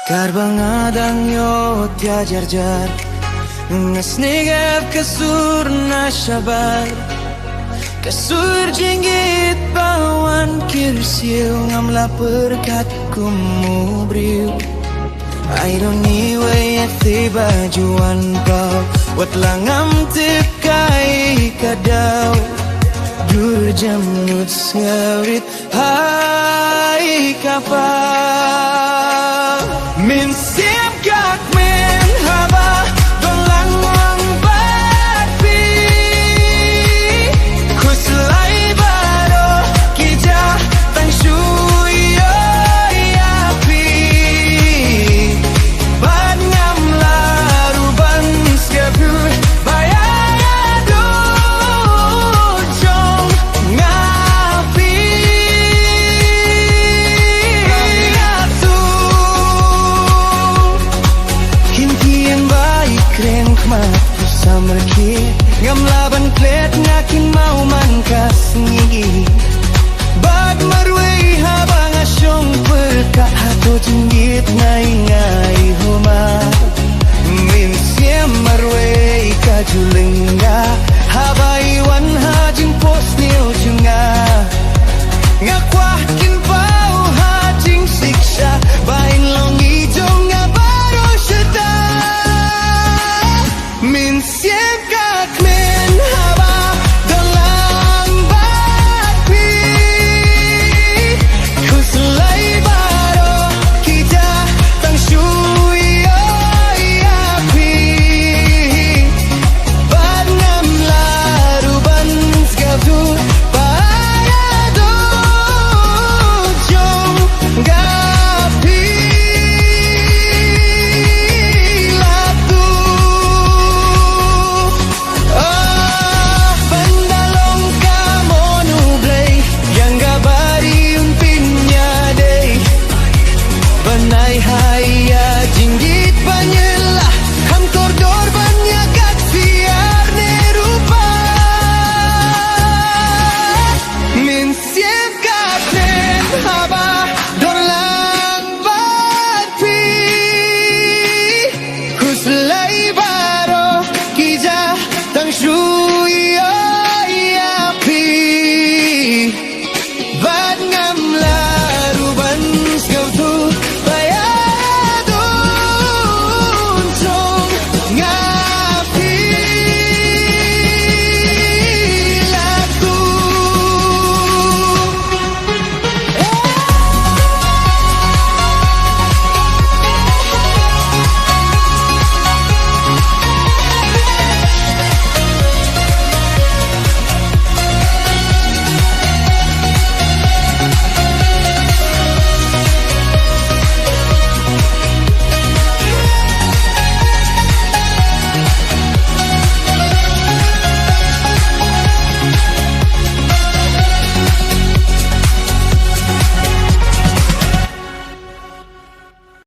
Karbang adang yo tiajar-jar Ngas negap kasur na syabar Kasur jinggit bawan kirsiu Ngamla perkat kumubriu I don't need way ati bajuan kau Wat langam tikai kadau Dur jamut ngawrit Hai kapal Min siap kak min haba Dolang wang bapi Kuslai baro Kijah tang shuyo yapi Bad ngam laruban skapur Bayado jong ngapi Hintian baik kren kmatu samerki Ngam laban klet ngakin mau mangkas ngigi Bad marway habang asyong perka hato jinggi